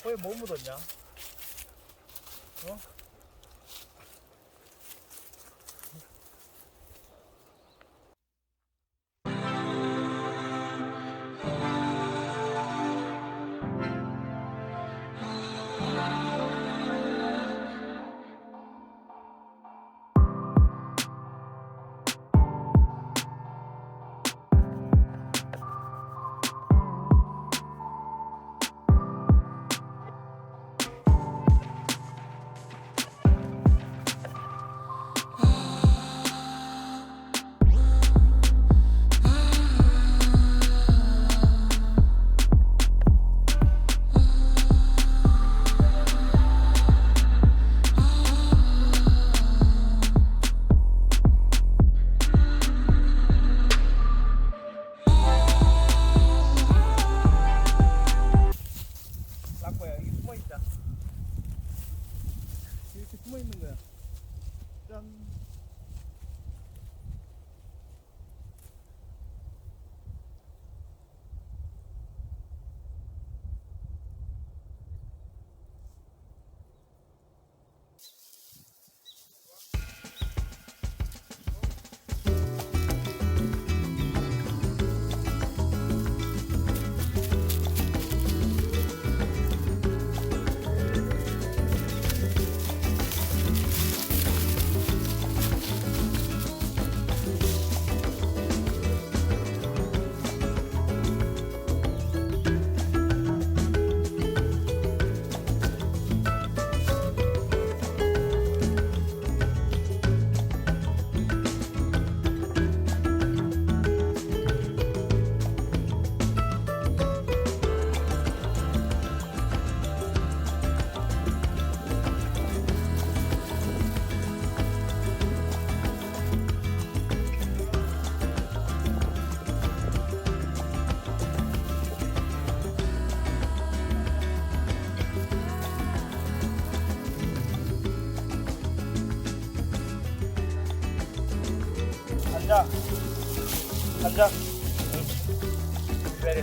코에 뭐 묻었냐? 어? 락커야, 여기 숨어있자. 이렇게 숨어있는 거야. 짠. 앉아. 앉아. 그래.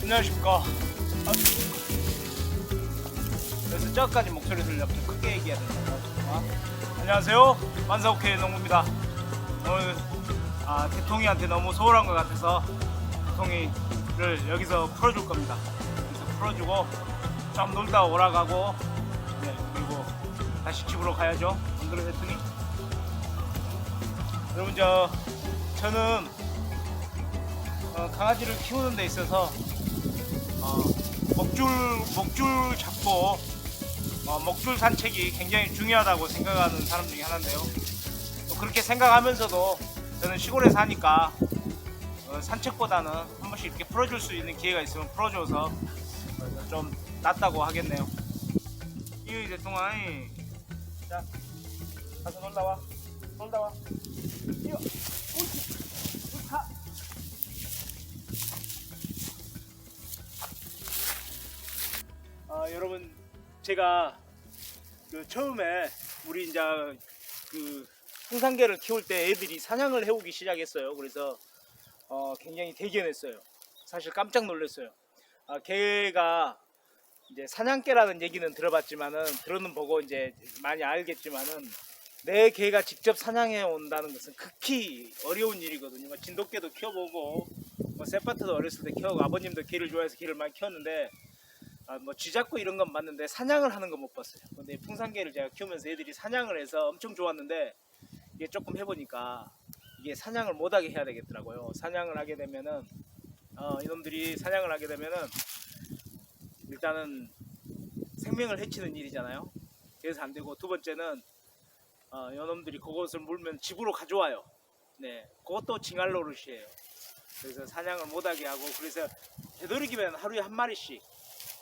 안녕하십니까. 그래서 저까지 목소리 들려면 좀 크게 얘기해야 된다. 안녕하세요. 만사오케이 농구입니다. 오늘 태통이한테 너무 소홀한 것 같아서 태통이를 여기서 풀어줄 겁니다. 그래서 풀어주고 좀 놀다 오라가고, 네, 그리고 다시 집으로 가야죠. 안 그래 태통이? 여러분, 저는 강아지를 키우는 데 있어서 목줄 잡고 목줄 산책이 굉장히 중요하다고 생각하는 사람 중에 하나인데요. 또 그렇게 생각하면서도 저는 시골에 사니까 산책보다는 한 번씩 이렇게 풀어줄 수 있는 기회가 있으면 풀어줘서 좀 낫다고 하겠네요. 이 대통령이 자, 가서 놀다와. 놀다와. 이거 좋다. 여러분, 제가 처음에 우리 이제 풍산개를 키울 때 애들이 사냥을 해오기 시작했어요. 그래서 굉장히 대견했어요. 사실 깜짝 놀랐어요. 개가 이제 사냥개라는 얘기는 들어는 보고 이제 많이 알겠지만은, 내 개가 직접 사냥해 온다는 것은 극히 어려운 일이거든요. 진돗개도 키워보고, 세파트도 어렸을 때 키워고, 아버님도 개를 좋아해서 개를 많이 키웠는데, 쥐 잡고 이런 건 봤는데 사냥을 하는 건 못 봤어요. 근데 풍산개를 제가 키우면서 애들이 사냥을 해서 엄청 좋았는데, 이게 조금 해보니까 이게 사냥을 못하게 해야 되겠더라고요. 사냥을 하게 되면은 이놈들이 사냥을 하게 되면은 일단은 생명을 해치는 일이잖아요. 그래서 안 되고, 두 번째는 이놈들이 그것을 물면 집으로 가져와요. 네, 그것도 징할 노릇이에요. 그래서 사냥을 못하게 하고, 그래서 되도록이면 하루에 한 마리씩,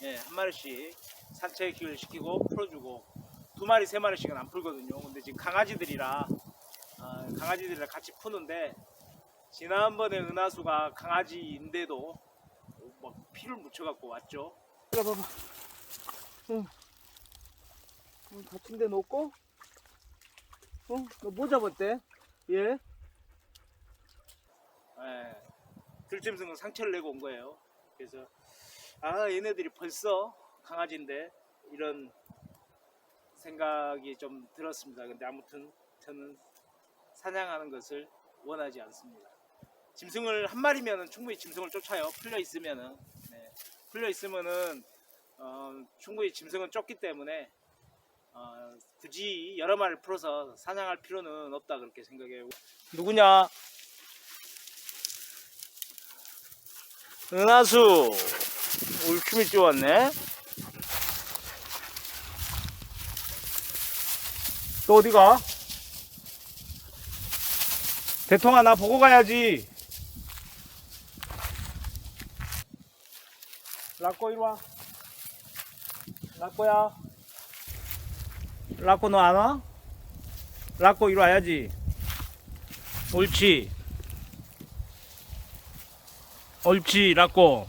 예, 한 마리씩 산책을 시키고 풀어주고, 두 마리 세 마리씩은 안 풀거든요. 근데 지금 강아지들이랑 같이 푸는데, 지난번에 은하수가 강아지인데도 막 피를 묻혀갖고 왔죠. 이거 봐봐. 응. 다친 데 놓고, 너 뭐 잡았대? 예? 예. 들짐승은 상처를 내고 온 거예요. 그래서 아, 얘네들이 벌써 강아지인데 이런 생각이 좀 들었습니다. 근데 아무튼 저는 사냥하는 것을 원하지 않습니다. 짐승을 한 마리면은 충분히 짐승을 쫓아요. 풀려 있으면은. 네. 풀려 있으면은 충분히 짐승은 쫓기 때문에 굳이 여러 마리를 풀어서 사냥할 필요는 없다 그렇게 생각해요. 누구냐? 은하수 울춤이 뛰어왔네. 또 어디가? 대통아, 나 보고 가야지. 라꼬 이리와. 라꼬야. 라꼬 너 안 와? 라꼬 이리 와야지. 옳지. 옳지, 라꼬.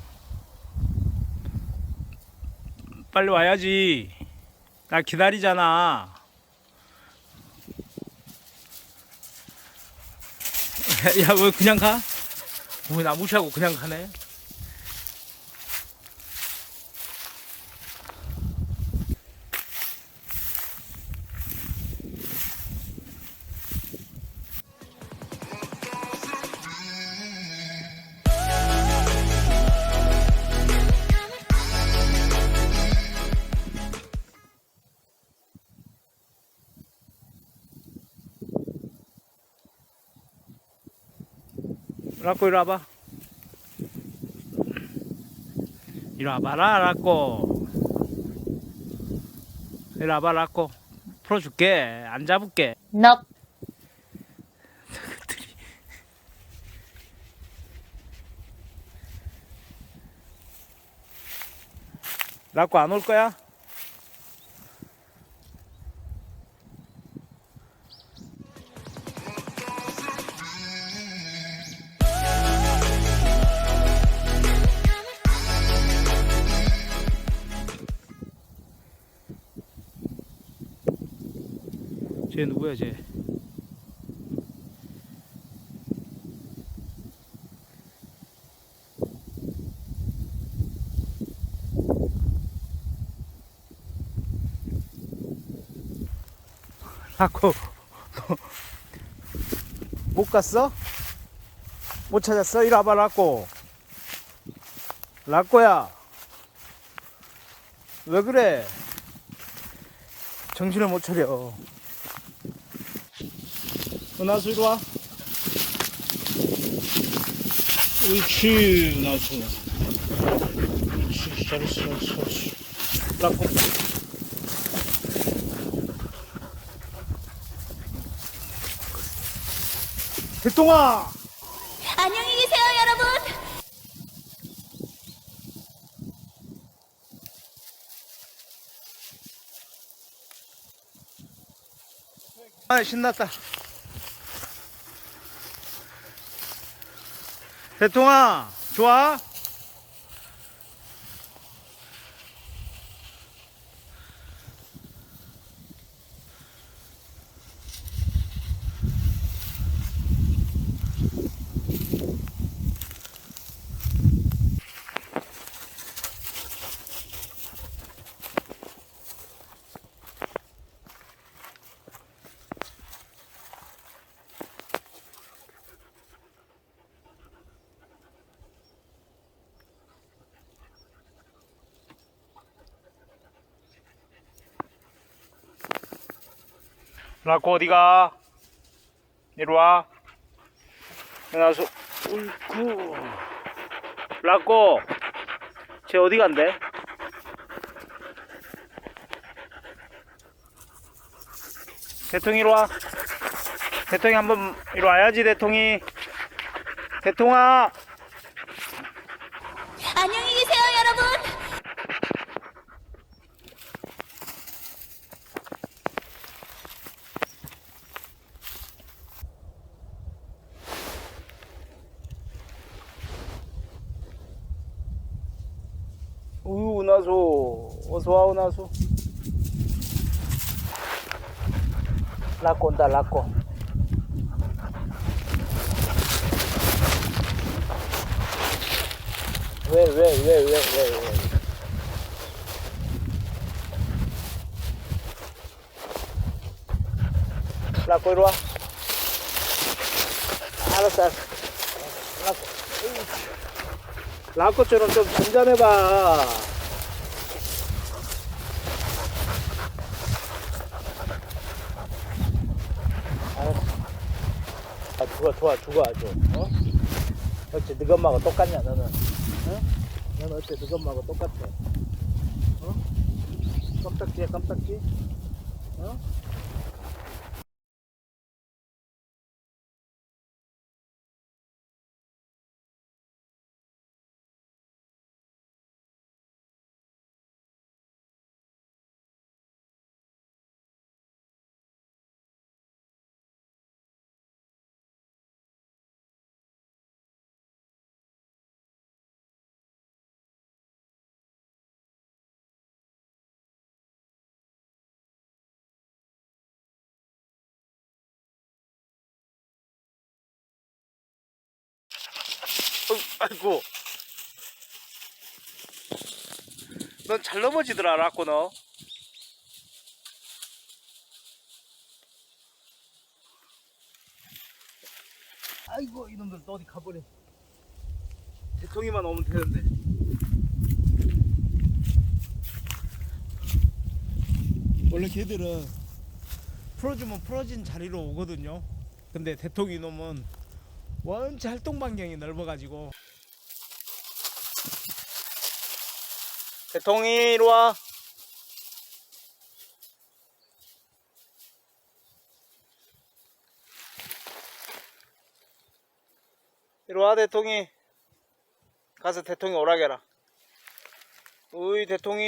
빨리 와야지. 나 기다리잖아. 야, 왜 그냥 가? 왜 나 무시하고 그냥 가네? 라꼬 이리 와봐. 이리 와봐라, 라꼬. 이리 와봐, 라꼬. 풀어줄게. 안 잡을게. 넙. 라꼬 안 올 거야? 쟤 누구야, 쟤? 라꼬, 너 못 갔어? 못 찾았어? 이리 와봐, 라꼬. 라꼬야. 왜 그래? 정신을 못 차려. 은하수 이리 와. 옳지, 은하수. 옳지, 잘했어, 잘했어. 라꼬. 대통아! 안녕히 계세요, 여러분. 아, 신났다. 대통아, 좋아? 라꼬 어디가? 이리와. 나서 울고. 라꼬, 쟤 어디 간대? 대통이 이리와. 대통이 한번 이리 와야지. 대통이. 대통아. 안녕히 계세요, 여러분. 은하수 어서와. 은하수. 라꼬 온다. 라꼬. 왜? 라꼬 이리 와. 알았어. 라꼬처럼 좀 잔잔해봐. 알았어. 아, 죽어 아주. 어? 어째 너 엄마하고 똑같냐 너는? 어? 너는 어째 너 엄마하고 똑같아? 어? 깜짝지야 깜짝지? 어? 아이고. 넌 잘 넘어지더라 라꼬 너. 아이고 이놈들 또 어디 가버려. 대통이만 오면 되는데. 원래 걔들은 풀어주면 풀어진 자리로 오거든요. 근데 대통이 놈은 원체 활동 반경이 넓어가지고. 대통이 이리 와. 이리 와 대통이. 가서 대통이 오라게라. 우이 대통이.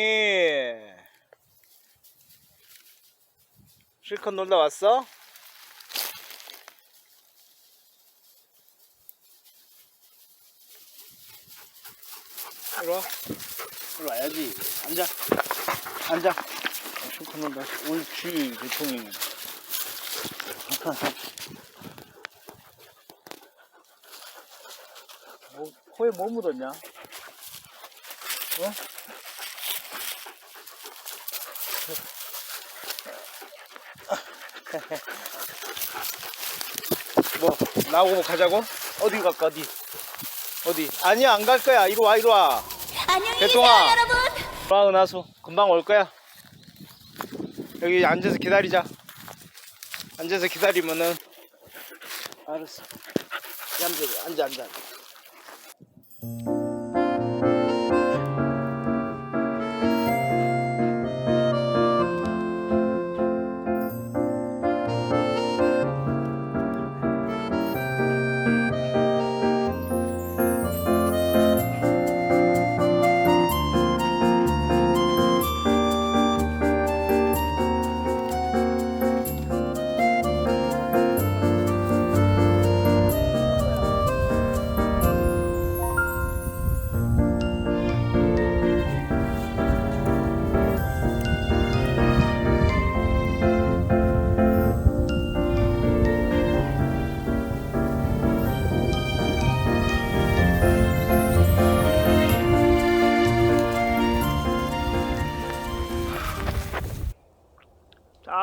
실컷 놀다 왔어? 이리 와. 이리 와야지. 앉아. 실컷 놀다 왔어. 옳지 대통이. 코에 뭐 묻었냐? 어? 뭐 나오고 가자고? 어디 갈까 어디? 아니야 안 갈 거야. 이리 와. 안녕히 대통아. 계세요, 여러분. 와 은하수 금방 올 거야. 여기 앉아서 기다리자. 앉아서 기다리면은 알았어. 앉아.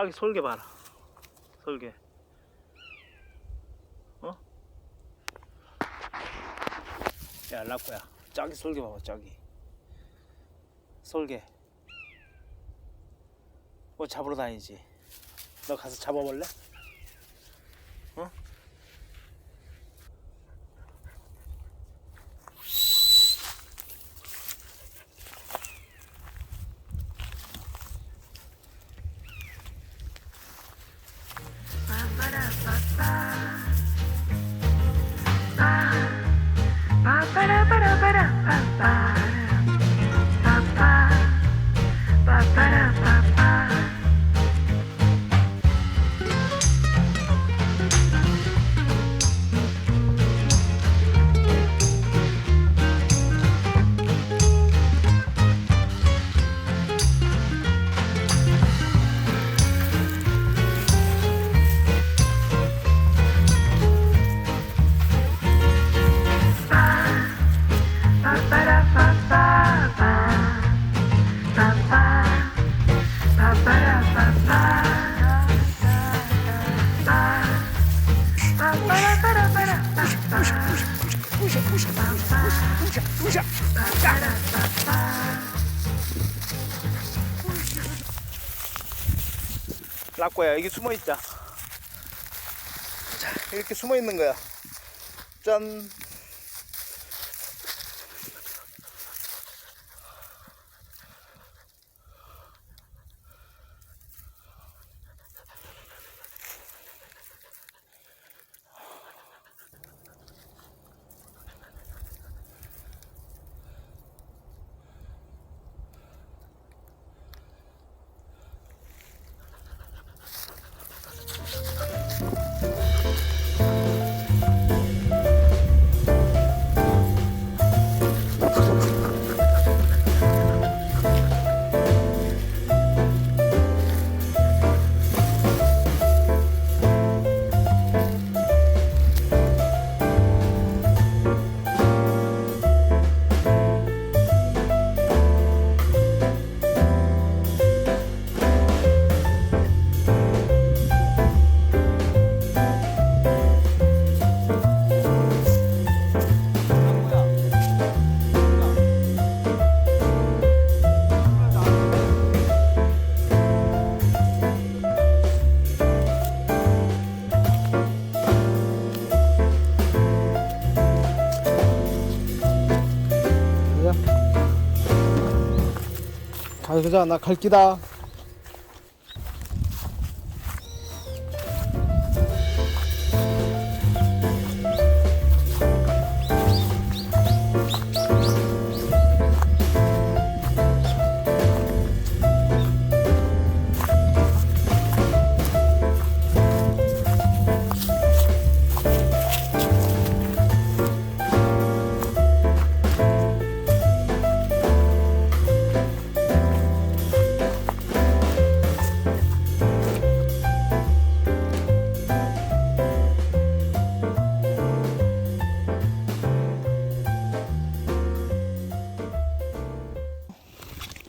저기 솔개 봐라. 솔개. 어? 야 라꼬야. 저기 솔개 봐봐. 저기. 솔개. 뭐 잡으러 다니지. 너 가서 잡아볼래? 어? 라꼬야, 여기 숨어 있자. 자, 이렇게 숨어 있는 거야. 짠. 가자, 나 갈 기다.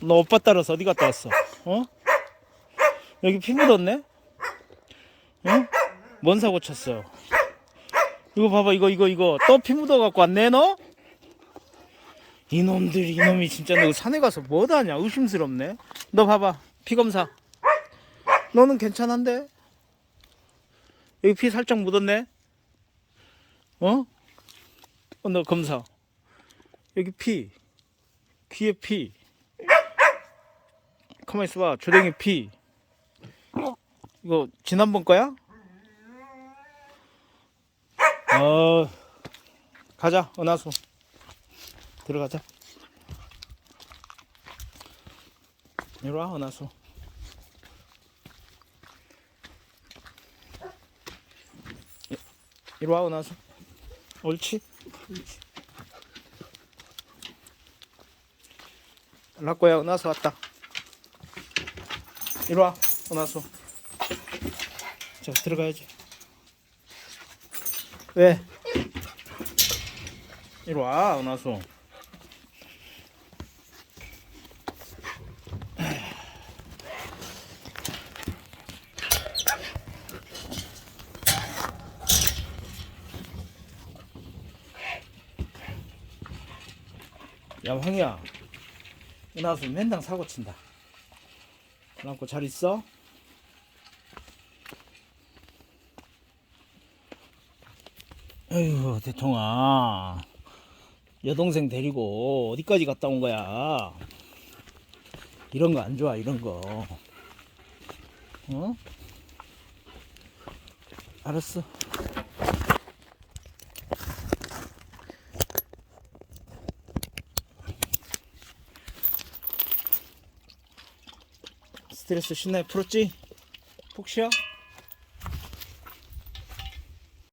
너 오빠 따라서 어디 갔다 왔어? 어? 여기 피 묻었네? 응? 뭔 사고 쳤어? 이거 봐봐, 이거 또 피 묻어갖고 왔네 너? 이놈이 진짜 너 산에 가서 뭐하냐? 의심스럽네. 너 봐봐, 피 검사. 너는 괜찮은데? 여기 피 살짝 묻었네? 어? 너 검사. 여기 피, 귀에 피. 가만히 있어봐. 조랭이 피. 이거 지난번 거야? 가자, 은하수. 들어가자. 이리와, 은하수. 이리와, 은하수. 옳지. 라꼬야, 은하수 왔다. 이리와, 은하수. 자, 들어가야지. 왜? 이리와, 은하수. 야, 황이야. 은하수 맨날 사고 친다. 은하수 잘 있어? 에휴, 대통아. 여동생 데리고 어디까지 갔다 온 거야? 이런 거 안 좋아, 이런 거. 어? 알았어. 스트레스 신나게 풀었지? 푹 쉬어?